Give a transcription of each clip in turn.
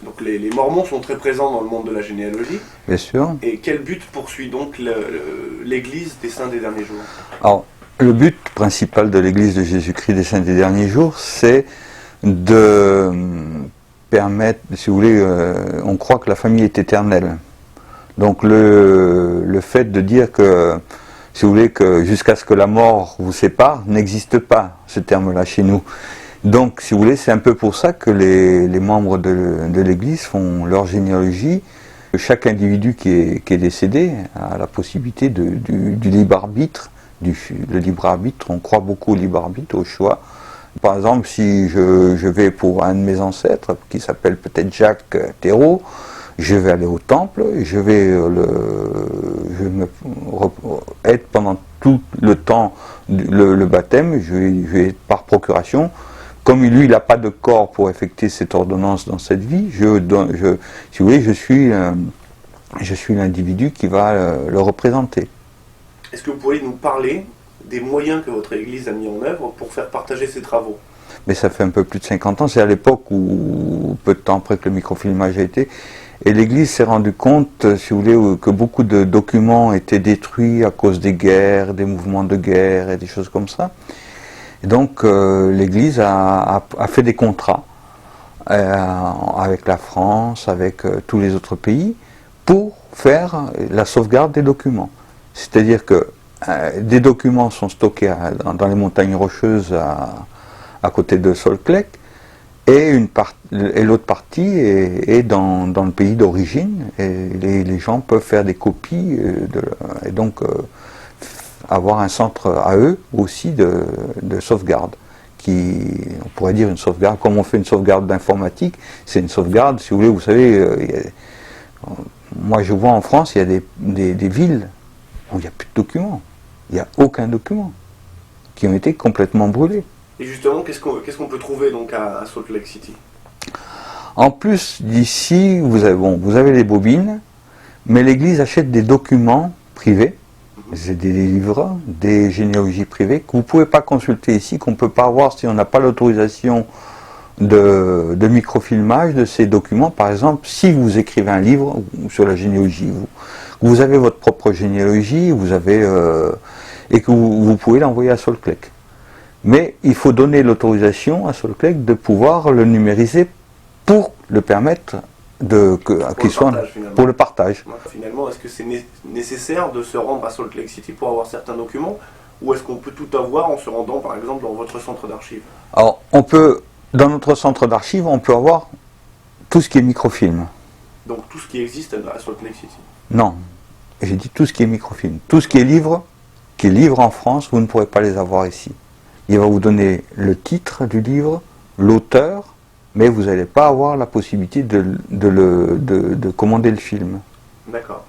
Donc les Mormons sont très présents dans le monde de la généalogie. Bien sûr. Et quel but poursuit donc l'Église des Saints des Derniers Jours? Alors, le but principal de l'Église de Jésus-Christ des Saints des Derniers Jours, c'est de permettre, si vous voulez, on croit que la famille est éternelle. Donc le fait de dire que, si vous voulez, que jusqu'à ce que la mort vous sépare, n'existe pas, ce terme-là chez nous. Donc, si vous voulez, c'est un peu pour ça que les membres de l'Église font leur généalogie. Chaque individu qui est décédé a la possibilité du libre arbitre. Le libre arbitre, on croit beaucoup au libre arbitre, au choix. Par exemple, si je vais pour un de mes ancêtres, qui s'appelle peut-être Jacques Thérault, je vais aller au temple, je vais être pendant tout le temps le baptême, je vais être par procuration. Comme lui, il n'a pas de corps pour effectuer cette ordonnance dans cette vie, si vous voulez, je suis l'individu qui va le représenter. Est-ce que vous pourriez nous parler des moyens que votre Église a mis en œuvre pour faire partager ses travaux? Mais ça fait un peu plus de 50 ans, c'est à l'époque où, peu de temps après que le microfilmage a été, et l'Église s'est rendue compte, si vous voulez, que beaucoup de documents étaient détruits à cause des guerres, des mouvements de guerre et des choses comme ça. Et donc l'Église a fait des contrats avec la France, avec tous les autres pays, pour faire la sauvegarde des documents. C'est-à-dire que des documents sont stockés dans les montagnes rocheuses à côté de Solclec, et l'autre partie est dans le pays d'origine, et les gens peuvent faire des copies, et donc avoir un centre à eux aussi de sauvegarde, on pourrait dire une sauvegarde, comme on fait une sauvegarde d'informatique, c'est une sauvegarde, si vous voulez, vous savez, moi je vois en France, il y a des villes où il n'y a plus de documents, il n'y a aucun document, qui ont été complètement brûlés. Et justement, qu'est-ce qu'on peut trouver donc à Salt Lake City? En plus d'ici, vous avez les bobines, mais l'Église achète des documents privés, c'est des livres, des généalogies privées que vous ne pouvez pas consulter ici, qu'on ne peut pas avoir si on n'a pas l'autorisation de microfilmage de ces documents. Par exemple, si vous écrivez un livre sur la généalogie, vous avez votre propre généalogie, et que vous pouvez l'envoyer à Solclec. Mais il faut donner l'autorisation à Solclec de pouvoir le numériser pour le permettre pour le partage. Finalement, est-ce que c'est nécessaire de se rendre à Salt Lake City pour avoir certains documents, ou est-ce qu'on peut tout avoir en se rendant par exemple dans votre centre d'archives? Alors, dans notre centre d'archives, on peut avoir tout ce qui est microfilm. Donc tout ce qui existe à Salt Lake City? Non, j'ai dit tout ce qui est microfilm. Tout ce qui est livre en France, vous ne pourrez pas les avoir ici. Il va vous donner le titre du livre, l'auteur, mais vous n'allez pas avoir la possibilité de commander le film. D'accord.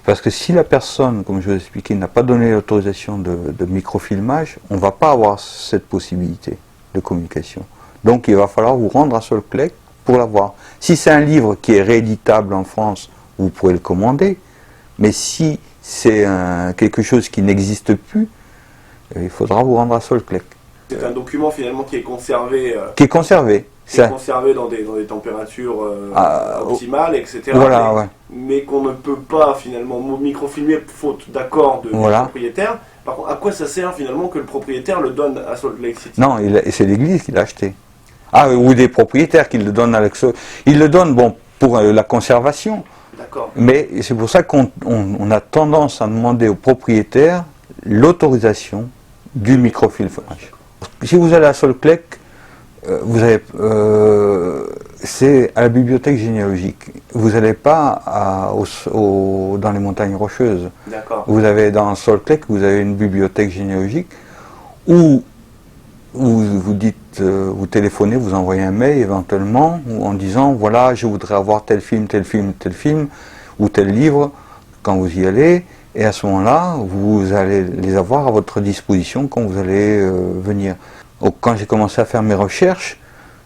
Parce que si la personne, comme je vous ai expliqué, n'a pas donné l'autorisation de microfilmage, on ne va pas avoir cette possibilité de communication. Donc il va falloir vous rendre à Solclec pour l'avoir. Si c'est un livre qui est rééditable en France, vous pourrez le commander, mais si c'est quelque chose qui n'existe plus, il faudra vous rendre à Solclec. C'est un document finalement qui est conservé. Qui est conservé. Conservé dans des températures optimales, etc. Voilà, mais qu'on ne peut pas finalement microfilmer faute d'accord du propriétaire. Par contre, à quoi ça sert finalement que le propriétaire le donne à Salt Lake City? Non, c'est l'Église qui l'a acheté. Ou des propriétaires qui le donnent à l'extérieur. Ils le donnent pour la conservation. D'accord. Mais c'est pour ça qu'on a tendance à demander aux propriétaires l'autorisation du microfilmage. Si vous allez à Solclec, c'est à la bibliothèque généalogique. Vous n'allez pas dans les montagnes rocheuses. D'accord. Vous avez dans Solclec, vous avez une bibliothèque généalogique où vous dites, vous téléphonez, vous envoyez un mail éventuellement en disant voilà, je voudrais avoir tel film, tel film, tel film ou tel livre quand vous y allez. Et à ce moment-là, vous allez les avoir à votre disposition quand vous allez venir. Quand j'ai commencé à faire mes recherches,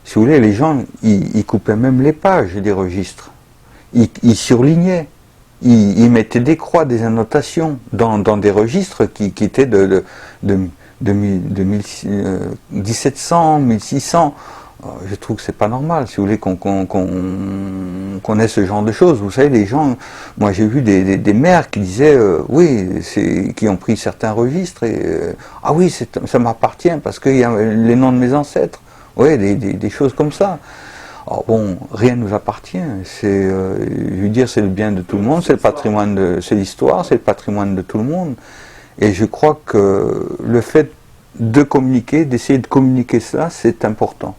si vous voulez, les gens, ils coupaient même les pages des registres. Ils surlignaient. Ils mettaient des croix, des annotations dans des registres qui étaient de 1700, 1600. Je trouve que c'est pas normal, si vous voulez, qu'on ait ce genre de choses. Vous savez, les gens, moi j'ai vu des maires qui disaient, oui, qui ont pris certains registres, et ah oui, ça m'appartient parce qu'il y a les noms de mes ancêtres. Oui, des choses comme ça. Alors bon, rien ne nous appartient. Je veux dire, c'est le bien de tout le monde, c'est le patrimoine, c'est l'histoire, c'est le patrimoine de tout le monde. Et je crois que le fait de communiquer, d'essayer de communiquer cela, c'est important.